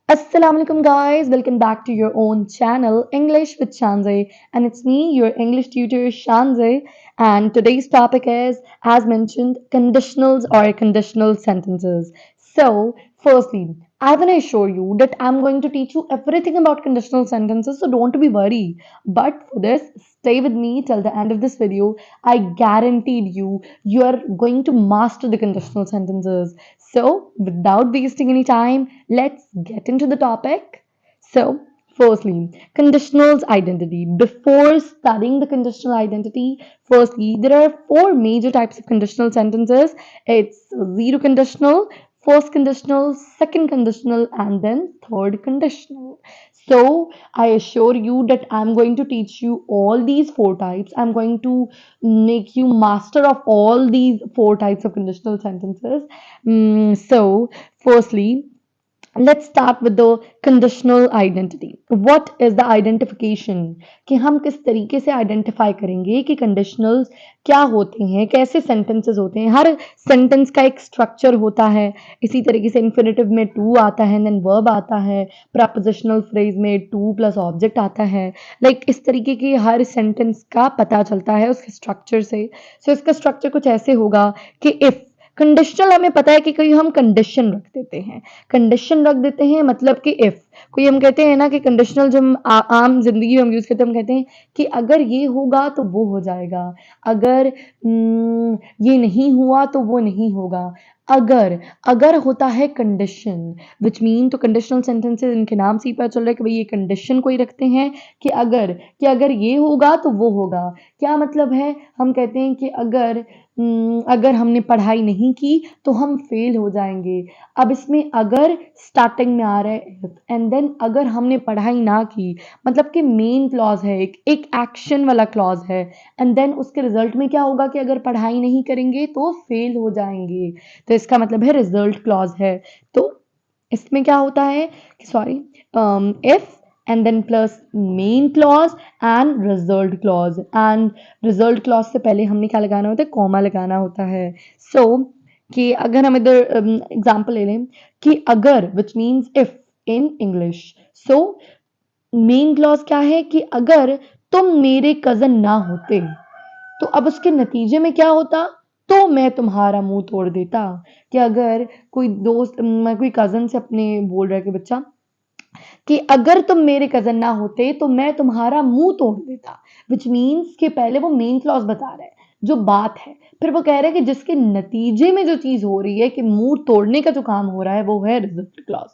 Assalamualaikum guys, welcome back to your own channel English with Shanzay, and it's me, your English tutor Shanzay, and today's topic is, as mentioned, conditionals or conditional sentences. So, firstly, I want to assure you that I'm going to teach you everything about conditional sentences, so don't be worried. But for this, stay with me till the end of this video. I guaranteed you're going to master the conditional sentences. So, without wasting any time, let's get into the topic. So, firstly, conditionals identity. Before studying the conditional identity, firstly, there are four major types of conditional sentences. It's zero conditional, first conditional, second conditional, and then third conditional. So, I assure you that I'm going to teach you all these four types. I'm going to make you master of all these four types of conditional sentences. So, firstly, let's start with the conditional identity. What is the identification? कि हम किस तरीके से identify करेंगे कि conditionals क्या होते हैं, कैसे सेंटेंसेस होते हैं. हर सेंटेंस का एक स्ट्रक्चर होता है. इसी तरीके से इन्फिनेटिव में टू आता है, देन वर्ब आता है, प्रपोजिशनल फ्रेज में टू प्लस ऑब्जेक्ट आता है. इस तरीके की हर सेंटेंस का पता चलता है उसके स्ट्रक्चर से. सो इसका स्ट्रक्चर कुछ ऐसे होगा कि इफ कंडीशनल हमें पता है कि कोई हम कंडीशन रख देते हैं. कंडीशन रख देते हैं मतलब कि इफ कोई हम कहते हैं ना कि कंडीशनल जो हम आम जिंदगी में हम यूज करते हैं, हम कहते हैं कि अगर ये होगा तो वो हो जाएगा, अगर ये नहीं हुआ तो वो नहीं होगा. अगर अगर होता है कंडीशन विच मीन, तो कंडीशनल सेंटेंसेस इनके नाम से ही पता चल रहा है कि भाई ये कंडीशन कोई रखते हैं कि अगर ये होगा तो वो होगा. क्या मतलब है? हम कहते हैं कि अगर हमने पढ़ाई नहीं की तो हम फेल हो जाएंगे. अब इसमें अगर स्टार्टिंग में आ रहा है इफ, एंड देन अगर हमने पढ़ाई ना की, मतलब कि मेन क्लॉज है, एक एक्शन वाला क्लॉज है, एंड देन उसके रिजल्ट में क्या होगा कि अगर पढ़ाई नहीं करेंगे तो फेल हो जाएंगे. तो इसका मतलब है रिजल्ट क्लॉज है. तो इसमें क्या होता है कि sorry, if and then plus main clause and result clause. And result clause से पहले हमने क्या लगाना होता है? कॉमा लगाना होता है. सो कि अगर हम इधर एग्जाम्पल ले लें कि अगर which means if in English. So main clause क्या है कि अगर तुम मेरे कजन ना होते तो अब उसके नतीजे में क्या होता? तो मैं तुम्हारा मुंह तोड़ देता. कि अगर कोई दोस्त कोई कजन से अपने बोल रहा है कि बच्चा कि अगर तुम मेरे कजन ना होते तो मैं तुम्हारा मुंह तोड़ देता. विच मीन्स कि पहले वो मेन क्लॉज बता रहा है जो बात है, फिर वो कह रहा है कि जिसके नतीजे में जो चीज हो रही है कि मुंह तोड़ने का जो काम हो रहा है वो है result clause.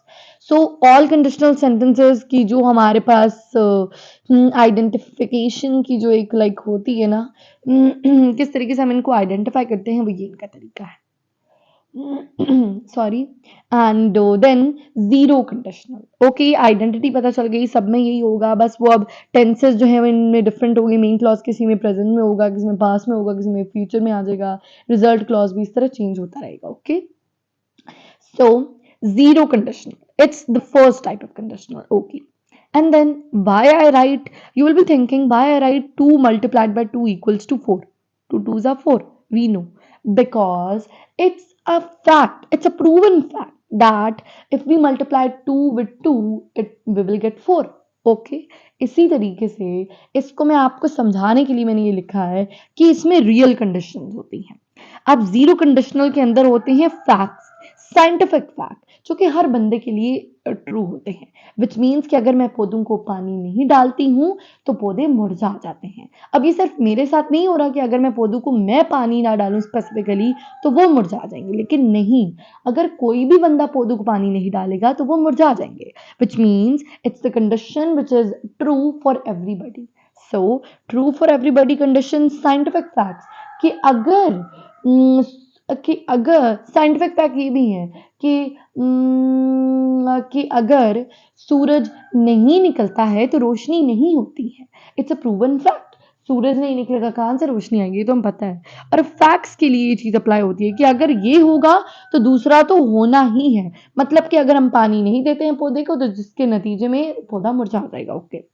So all conditional sentences की जो हमारे पास आइडेंटिफिकेशन की जो एक होती है ना, किस तरीके से हम इनको आइडेंटिफाई करते हैं, वो ये इनका तरीका है. Sorry. And than zero conditional. Okay, identity पता चल गई, सब में यही होगा. बस वो अब टेंसेस जो है इनमें डिफरेंट होगी. मेन क्लॉज किसी में प्रेजेंट में होगा, किसी में पास में होगा, किसी में फ्यूचर में आ जाएगा. रिजल्ट क्लॉज भी इस तरह चेंज होता रहेगा. Okay, so zero conditional, it's the first type of conditional. Okay, and then why I write, you will be thinking why I write 2 multiplied by 2 equals to 4. 2 2s are 4, we know, because it's a fact, it's a proven fact that if we multiply 2 with 2, we will get 4. Okay okay? इसी तरीके से इसको मैं आपको समझाने के लिए मैंने ये लिखा है कि इसमें रियल कंडीशंस होती हैं. अब जीरो कंडीशनल के अंदर होते हैं फैक्ट्स, साइंटिफिक फैक्ट, जो कि हर बंदे के लिए ट्रू होते हैं. विच मीन्स कि अगर मैं पौधों को पानी नहीं डालती हूँ तो पौधे मुरझा जाते हैं. अब ये सिर्फ मेरे साथ नहीं हो रहा कि अगर मैं पौधों को मैं पानी ना डालूं स्पेसिफिकली तो वो मुरझा जाएंगे, लेकिन नहीं, अगर कोई भी बंदा पौधों को पानी नहीं डालेगा तो वो मुरझा जाएंगे. Which means it's the condition which is true for everybody. So true for everybody condition, scientific facts कि अगर साइंटिफिक फैक्ट ये भी है कि अगर सूरज नहीं निकलता है तो रोशनी नहीं होती है. It's a proven fact. सूरज नहीं निकलेगा, कहां से रोशनी आएगी, ये तो हम पता है. और फैक्ट्स के लिए ये चीज अप्लाई होती है कि अगर ये होगा तो दूसरा तो होना ही है. मतलब कि अगर हम पानी नहीं देते हैं पौधे को तो जिसके नतीजे में पौधा मुरझा जाएगा. ओके,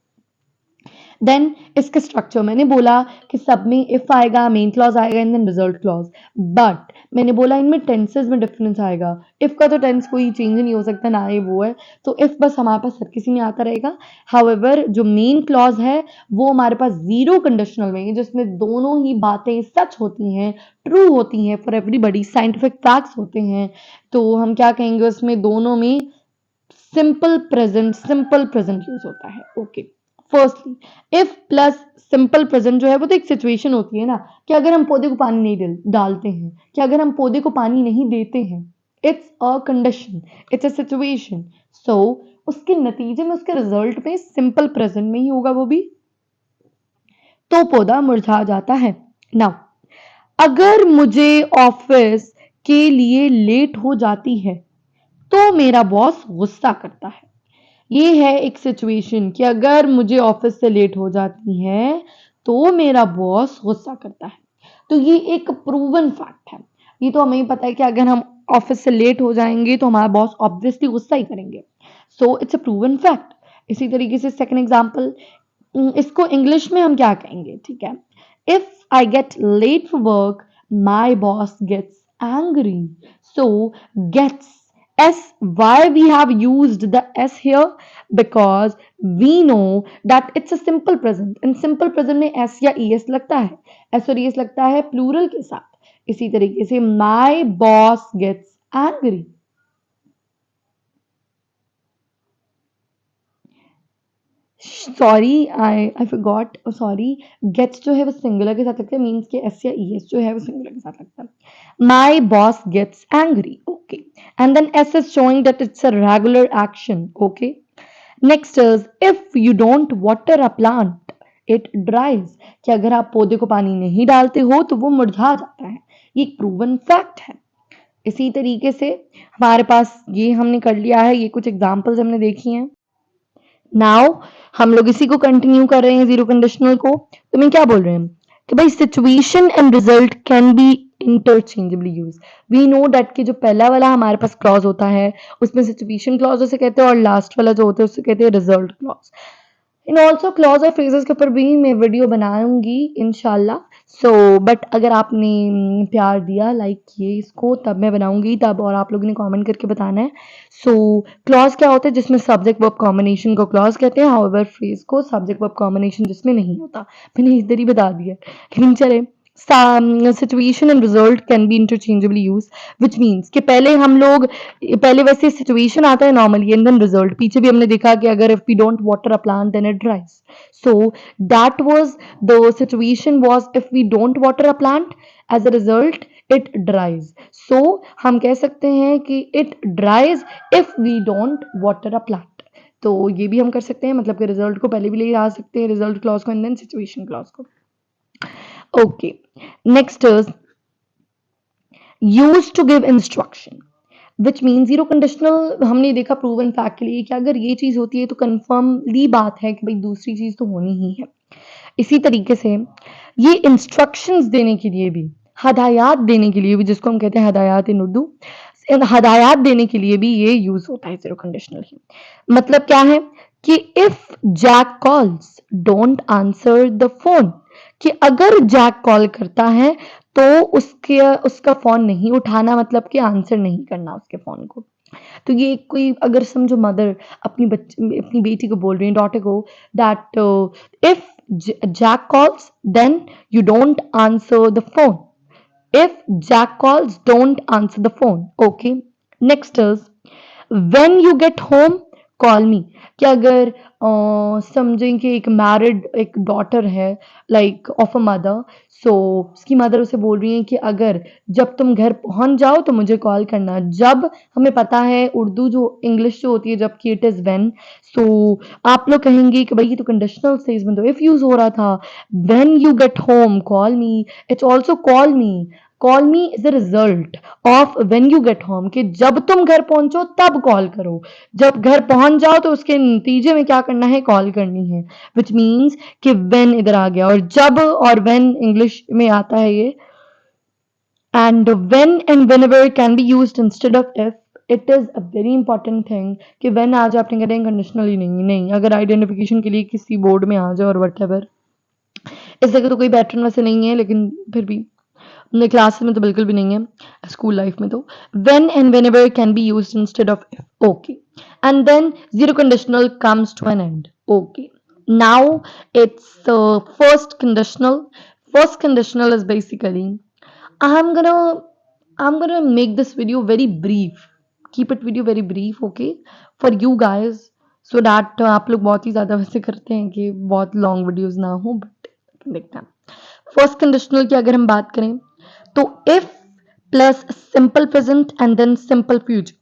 देन इसके स्ट्रक्चर मैंने बोला कि सब में इफ आएगा, मेन क्लॉज आएगा and then result clause, but मैंने बोला इनमें टेंसेस में डिफरेंस आएगा। इफ का तो टेंस कोई चेंज नहीं हो सकता, ना ये वो है, तो इफ बस हमारे पास हर किसी में आता रहेगा। हाउएवर जो मेन क्लॉज है वो हमारे पास जीरो कंडीशनल में है, जिसमें दोनों ही बातें सच होती हैं, ट्रू होती हैं फॉर एवरीबडी, साइंटिफिक फैक्ट्स होते हैं। तो हम क्या कहेंगे, उसमें दोनों में सिंपल प्रेजेंट यूज होता है। Okay, firstly if plus simple present जो है वो तो एक सिचुएशन होती है ना, कि अगर हम पौधे को पानी नहीं डालते हैं, कि अगर हम पौधे को पानी नहीं देते हैं, it's a condition, it's a situation. So उसके नतीजे में, उसके रिजल्ट में सिंपल प्रेजेंट में ही होगा वो भी, तो पौधा मुरझा जाता है। नाउ अगर मुझे ऑफिस के लिए लेट हो जाती है तो मेरा बॉस गुस्सा करता है। ये है एक सिचुएशन कि अगर मुझे ऑफिस से लेट हो जाती है तो मेरा बॉस गुस्सा करता है। तो ये एक प्रूवन फैक्ट है। ये तो हमें पता है कि अगर हम ऑफिस से लेट हो जाएंगे तो हमारा बॉस ऑब्वियसली गुस्सा ही करेंगे। So it's a proven fact. इसी तरीके से सेकंड एग्जांपल, इसको इंग्लिश में हम क्या कहेंगे, ठीक है। If I get late for work my boss gets angry. So gets, S, why we have used the S here? Because we know that it's a simple present. In simple present में S या ES लगता है, S और ES लगता है plural के साथ। इसी तरीके से my boss gets angry. Sorry, I forgot, sorry, gets जो है वो सिंगुलर के साथ लगता है, मीन्स के एस या ई एस जो है वो सिंगुलर के साथ लगता है। My boss gets angry, okay, and then as is showing that it's a regular action, okay. Next is if you don't water a plant it dries, कि अगर आप पौधे को पानी नहीं डालते हो तो वो मुरझा जाता है। ये एक प्रूवन फैक्ट है। इसी तरीके से हमारे पास ये हमने कर लिया है, ये कुछ एग्जाम्पल्स हमने देखी हैं। नाउ हम लोग इसी को कंटिन्यू कर रहे हैं, जीरो कंडीशनल को। तो मैं क्या बोल रहे हैं कि भाई situation and result can be interchangeably use. We know that कि जो पहला वाला हमारे पास क्लॉज होता है उसमें सिचुएशन क्लॉज उसे कहते हैं, और लास्ट वाला जो होता है उससे कहते हैं result clause. In also clause और फ्रेजेस के ऊपर भी मैं वीडियो बनाऊंगी इनशाला। सो बट अगर आपने प्यार दिया, लाइक किए इसको, तब मैं बनाऊंगी तब, और आप लोगों ने कमेंट करके बताना है। सो क्लॉज क्या होता है, जिसमें सब्जेक्ट वर्ब कॉम्बिनेशन को क्लॉज कहते हैं, हाउएवर फ्रेज को सब्जेक्ट वर्ब कॉम्बिनेशन जिसमें नहीं होता। मैंने इधर ही बता दिया, लेकिन चले। Situation and result can be interchangeably use, which means कि पहले हम लोग, पहले वैसे सिचुएशन आता है नॉर्मली एंड देन रिजल्ट। पीछे भी हमने देखा कि अगर if we don't water a plant then it dries. So that was the situation, was if we don't water a plant, as a result it dries. So हम कह सकते हैं कि it dries if we don't water a plant. तो ये भी हम कर सकते हैं, मतलब कि रिजल्ट को पहले भी ले आ सकते हैं, रिजल्ट क्लॉज को एंड देन सिचुएशन क्लॉज को। Okay, next is use to give instruction, which mean zero conditional हमने देखा प्रूवन फैक्ट के लिए कि अगर ये चीज होती है तो कन्फर्मली बात है कि भाई दूसरी चीज तो होनी ही है। इसी तरीके से ये इंस्ट्रक्शंस देने के लिए भी, हदायत देने के लिए भी, जिसको हम कहते हैं हदायत इन उर्दू, हदायत देने के लिए भी ये यूज होता है जीरो कंडीशनल ही। मतलब क्या है कि if Jack calls don't answer the phone, कि अगर जैक कॉल करता है तो उसके उसका फोन नहीं उठाना, मतलब कि आंसर नहीं करना उसके फोन को। तो ये कोई अगर समझो मदर अपनी बेटी को बोल रही है, डॉटर को, that if Jack calls then you don't answer the phone. If Jack calls don't answer the phone, okay. Next is when you get home call me, कि अगर समझें कि एक मैरिड एक डॉटर है, like of a mother, so उसकी mother उसे बोल रही है कि अगर जब तुम घर पहुंच जाओ तो मुझे कॉल करना। जब हमें पता है उर्दू जो इंग्लिश जो होती है जबकि इट इज व्हेन, सो आप लोग कहेंगे कि भाई ये तो कंडीशनल स्टेज में तो इफ यूज हो रहा था। When you get home call me, it's also call me. Call me is the result of when you get home, कि जब तुम घर पहुंचो तब कॉल करो, जब घर पहुंच जाओ तो उसके नतीजे में क्या करना है, कॉल करनी है। विच मीन्स कि व्हेन इधर आ गया, और जब और व्हेन इंग्लिश में आता है ये। And when and whenever can be used instead of if. It is a very important thing कि व्हेन आ जाए आपने कह कंडीशनली नहीं, अगर आइडेंटिफिकेशन के लिए किसी बोर्ड में आ जाए और वट इस जगह तो कोई पैटर्न वैसे नहीं है, लेकिन फिर भी अपने क्लास में तो बिल्कुल भी नहीं है, स्कूल लाइफ में तो when and whenever can be used instead of if. Okay, and then zero conditional comes to an end. Okay, now it's first conditional. First conditional is basically i'm gonna I'm gonna make this video very brief, keep it video very brief, okay, for you guys, so that आप लोग बहुत ही ज़्यादा वैसे करते हैं कि बहुत long videos ना हो, बट देखते हैं। फर्स्ट कंडीशनल की अगर हम बात करें तो if plus simple present and then simple future.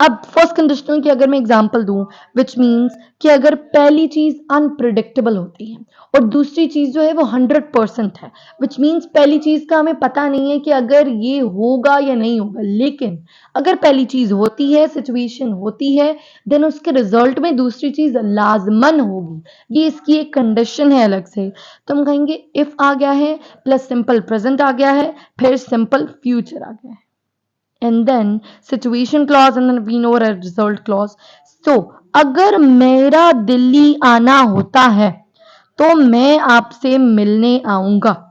अब फर्स्ट कंडीशनल की अगर मैं एग्जांपल दूं, विच मीन्स कि अगर पहली चीज अनप्रिडिक्टेबल होती है और दूसरी चीज जो है वो 100% है, विच मीन्स पहली चीज का हमें पता नहीं है कि अगर ये होगा या नहीं होगा, लेकिन अगर पहली चीज होती है, सिचुएशन होती है, देन उसके रिजल्ट में दूसरी चीज लाजमन होगी, ये इसकी एक कंडीशन है अलग से। तो हम कहेंगे इफ आ गया है प्लस सिंपल प्रेजेंट आ गया है, फिर सिंपल फ्यूचर आ गया है, and then situation clause and then we know a result clause. So अगर मेरा दिल्ली आना होता है तो मैं आपसे मिलने आऊंगा,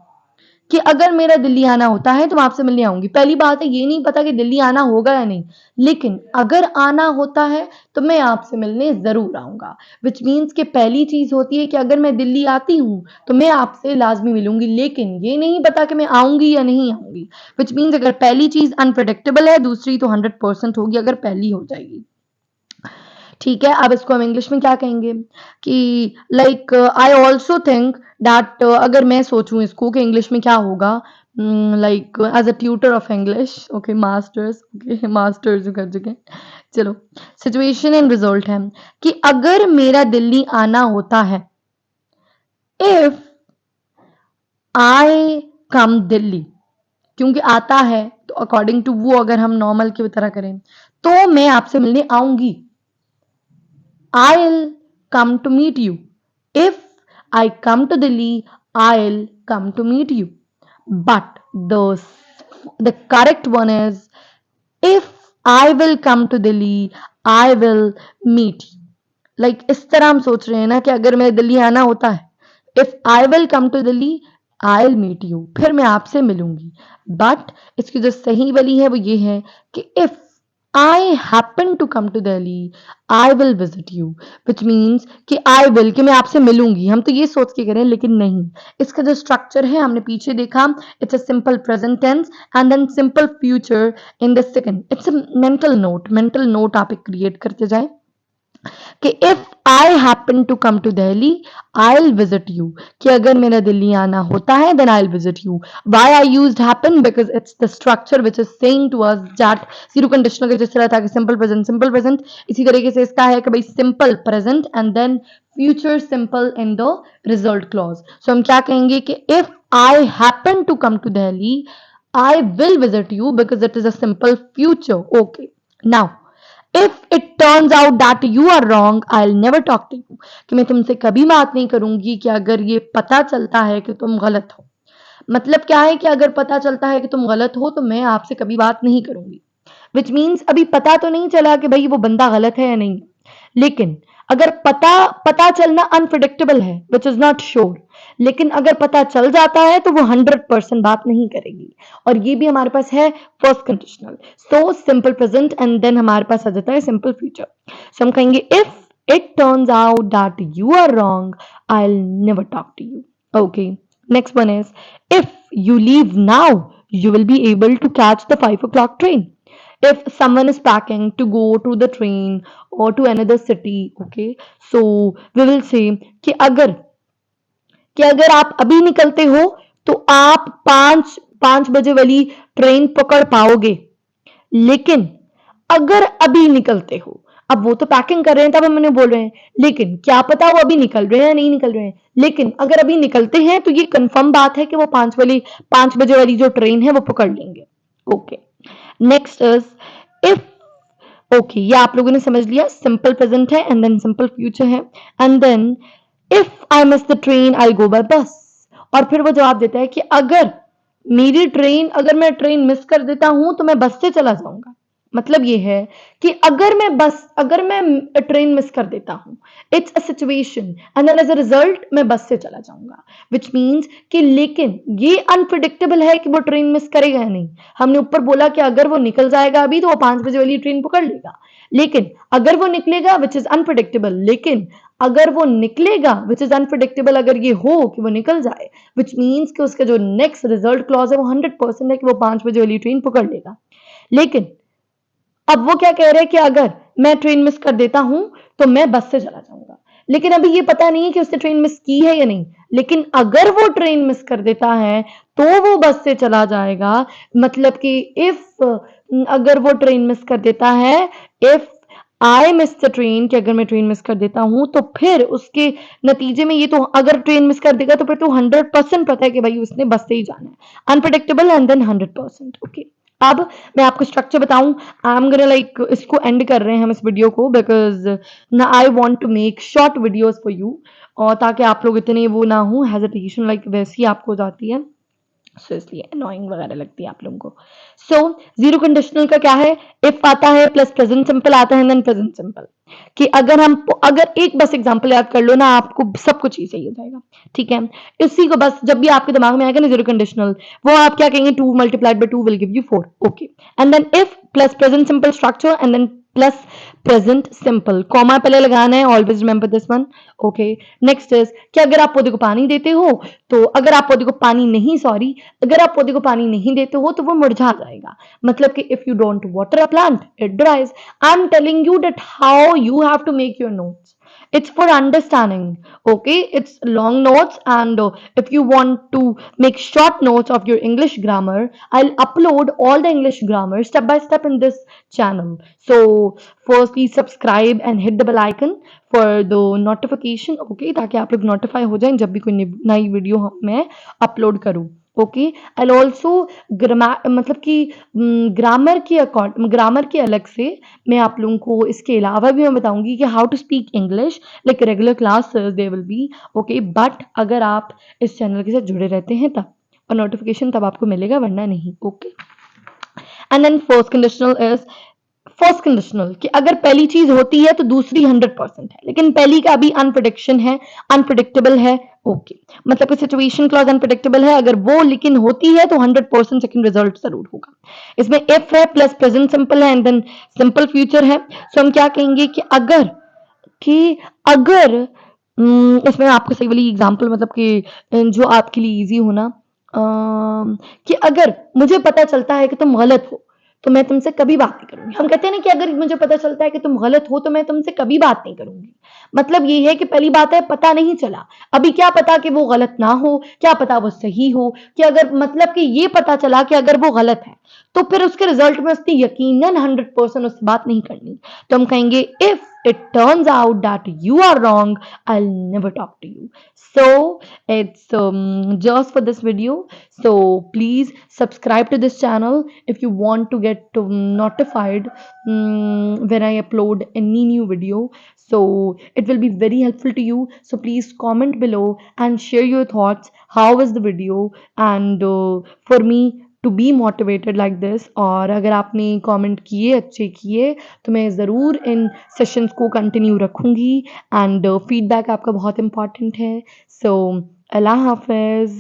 कि अगर मेरा दिल्ली आना होता है तो मैं आपसे मिलने आऊंगी। पहली बात है ये नहीं पता कि दिल्ली आना होगा या नहीं, लेकिन अगर आना होता है तो मैं आपसे मिलने जरूर आऊंगा, विच मीन्स कि पहली चीज होती है कि अगर मैं दिल्ली आती हूँ तो मैं आपसे लाजमी मिलूंगी, लेकिन ये नहीं पता कि मैं आऊंगी या नहीं आऊंगी, विच मीन्स अगर पहली चीज अनप्रेडिक्टेबल है, दूसरी तो 100% होगी अगर पहली हो जाएगी। ठीक है, अब इसको हम इंग्लिश में क्या कहेंगे कि like I also think that, अगर मैं सोचूं इसको कि इंग्लिश में क्या होगा, like as a tutor of English, okay masters, okay masters कर चुके हैं, चलो सिचुएशन एंड रिजल्ट है कि अगर मेरा दिल्ली आना होता है, इफ आई कम दिल्ली, क्योंकि आता है तो अकॉर्डिंग टू वो अगर हम नॉर्मल की तरह करें तो मैं आपसे मिलने आऊंगी, I'll come to meet you. If I come to Delhi, I'll come to meet you. But the correct one is if I will come to Delhi, I will meet you. Like इस तरह हम सोच रहे हैं ना कि अगर मैं दिल्ली आना होता है, if I will come to Delhi, I'll meet you, फिर मैं आपसे मिलूंगी। बट इसकी जो सही वाली है वो ये है कि if I happen to come to Delhi, I will visit you, which means कि I will कि मैं आपसे मिलूंगी, हम तो ये सोच के करें, लेकिन नहीं, इसका जो स्ट्रक्चर है हमने पीछे देखा, it's a simple present tense and then simple future in the second. It's a mental note आप एक क्रिएट करते जाए कि if I happen to come to Delhi I will visit you, कि अगर मेरा दिल्ली आना होता है then I will visit you. Why I used happen, because it's the structure which is saying to us that zero conditional का जिस तरह था कि सिंपल प्रेजेंट, इसी तरीके से इसका है कि भाई simple present and then future simple in the result clause. So हम क्या कहेंगे कि if I happen to come to Delhi I will visit you because it is a simple future. Okay, now if it turns out that you are wrong I will never talk to you, कि मैं तुमसे कभी बात नहीं करूंगी कि अगर ये पता चलता है कि तुम गलत हो। मतलब क्या है कि अगर पता चलता है कि तुम गलत हो तो मैं आपसे कभी बात नहीं करूंगी, विच मीन्स अभी पता तो नहीं चला कि भाई वो बंदा गलत है या नहीं, लेकिन अगर पता चलना अनप्रिडिक्टेबल है विच इज नॉट श्योर, लेकिन अगर पता चल जाता है तो वो 100% बात नहीं करेगी, और ये भी हमारे पास है first conditional. So simple present and then हमारे पास आ जाता है सिंपल फ्यूचर। सो हम कहेंगे if it turns out that you are wrong I will never talk to you. Okay, next one is if you leave now you will be able to catch the 5 o'clock train. If someone is packing to go to the train or to another city, okay, so we will say कि अगर आप अभी निकलते हो तो आप 5 बजे वाली ट्रेन पकड़ पाओगे, लेकिन अगर अभी निकलते हो, अब वो तो पैकिंग कर रहे हैं तब हम उन्हें बोल रहे हैं, लेकिन क्या पता वो अभी निकल रहे हैं या नहीं निकल रहे हैं, लेकिन अगर अभी निकलते हैं तो ये कंफर्म बात है कि वो 5 बजे वाली जो ट्रेन है वो पकड़ लेंगे। Okay, next is if, okay ये आप लोगों ने समझ लिया, सिंपल प्रेजेंट है एंड देन सिंपल फ्यूचर है, and then if I miss the train I go by bus, और फिर वो जवाब देता है कि अगर मैं ट्रेन मिस कर देता हूं तो मैं बस से चला जाऊंगा। मतलब ये है कि अगर मैं ट्रेन मिस कर देता हूं, it's a situation and then as a result मैं बस से चला जाऊंगा, विच मीन्स कि लेकिन ये अनप्रिडिक्टेबल है कि वो ट्रेन मिस करेगा या नहीं। हमने ऊपर बोला कि अगर वो निकल जाएगा अभी तो वो 5 बजे वाली ट्रेन पकड़ लेगा, लेकिन अगर वो निकलेगा विच इज अनप्रिडिक्टेबल, लेकिन अगर वो निकलेगा विच इज अनप्रिडिक्टेबल, अगर ये हो कि वो निकल जाए, विच मीन्स कि उसका जो नेक्स्ट रिजल्ट क्लॉज है वो 100% है कि वो 5 बजे वाली ट्रेन पकड़ लेगा। लेकिन अब वो क्या कह रहे हैं कि अगर मैं ट्रेन मिस कर देता हूं तो मैं बस से चला जाऊंगा, लेकिन अभी ये पता नहीं है कि उसने ट्रेन मिस की है या नहीं। लेकिन अगर वो ट्रेन मिस कर देता है तो वो बस से चला जाएगा। मतलब कि इफ अगर वो ट्रेन मिस कर देता है, if I miss the train, कि अगर मैं ट्रेन मिस कर देता हूं तो फिर उसके नतीजे में ये तो अगर ट्रेन मिस कर देगा तो फिर तो 100% पता है कि भाई उसने बस से ही जाना है, अनप्रडिक्टेबल एंड देन 100%। ओके, अब मैं आपको स्ट्रक्चर बताऊं, आई एम गोना लाइक इसको एंड कर रहे हैं हम इस वीडियो को, बिकॉज ना I want to make short videos for you, और ताकि आप लोग इतने वो ना हो हेजिटेशन लाइक वैसी आपको हो जाती है, सो इसलिए अनोइंग वगैरह लगती है आप लोगों को। सो जीरो कंडीशनल का क्या है, इफ आता है प्लस प्रेजेंट सिंपल आता है देन प्रेजेंट सिंपल, कि अगर एक बस एग्जांपल याद कर लो ना आपको सब कुछ ही सही हो जाएगा। ठीक है, इसी को बस जब भी आपके दिमाग में आएगा ना जीरो कंडीशनल, वो आप क्या कहेंगे, 2 multiplied by 2 will give you 4। Okay, and then if plus present simple structure and then plus present simple, comma पहले लगाना है, always remember this one. Okay, next is कि अगर आप पौधे को पानी देते हो, तो अगर आप पौधे को पानी नहीं सॉरी अगर आप पौधे को पानी नहीं देते हो तो वो मुरझा जाएगा। मतलब कि if you don't water a plant it ड्राइज। I am telling you that how you have to make your notes. It's for understanding. Okay, it's long notes, and if you want to make short notes of your English grammar, I'll upload all the English grammar step by step in this channel. So firstly subscribe and hit the bell icon for the notification, okay, ताकि आप लोग notify हो जाएं जब भी कोई नई video मैं अपलोड करूँ। ओके, आई ऑल्सो मतलब कि ग्रामर के अलग से मैं आप लोगों को इसके अलावा भी मैं बताऊंगी कि how to speak English like regular classes they will be. Okay, but अगर आप इस चैनल के साथ जुड़े रहते हैं तब, और नोटिफिकेशन तब आपको मिलेगा वरना नहीं। Okay, and then first conditional कि अगर पहली चीज होती है तो दूसरी 100% है, लेकिन पहली का अभी अनप्रिडिक्शन है, अनप्रिडिक्टेबल है। ओके, मतलब कि सिचुएशन क्लॉज अनप्रिडिक्टेबल है, अगर वो लेकिन होती है तो 100% सेकंड रिजल्ट जरूर होगा। इसमें इफ है प्लस प्रेजेंट सिंपल है एंड देन सिंपल फ्यूचर है। सो हम क्या कहेंगे कि अगर इसमें आपको सही वाली एग्जांपल मतलब कि जो आपके लिए इजी हो ना, कि अगर मुझे पता चलता है कि तुम गलत हो तो मैं तुमसे कभी बात नहीं करूंगी। हम कहते हैं ना कि अगर मुझे पता चलता है कि तुम गलत हो तो मैं तुमसे कभी बात नहीं करूंगी। मतलब ये है कि पहली बात है पता नहीं चला, अभी क्या पता कि वो गलत ना हो, क्या पता वो सही हो, कि अगर मतलब कि ये पता चला कि अगर वो गलत है तो फिर उसके रिजल्ट में उसने यकीनन 100% उससे बात नहीं करनी। तो हम कहेंगे if it turns out that you are wrong, I'll never talk to you. So it's just for this video. So please subscribe to this channel if you want to get notified when I upload any new video. So it will be very helpful to you. So please comment below and share your thoughts. How was the video? And for me to be motivated like this, और अगर आपने comment किए अच्छे किए तो मैं ज़रूर इन sessions को कंटिन्यू रखूँगी, एंड फीडबैक आपका बहुत इम्पॉर्टेंट है। सो अल्लाह हाफिज़।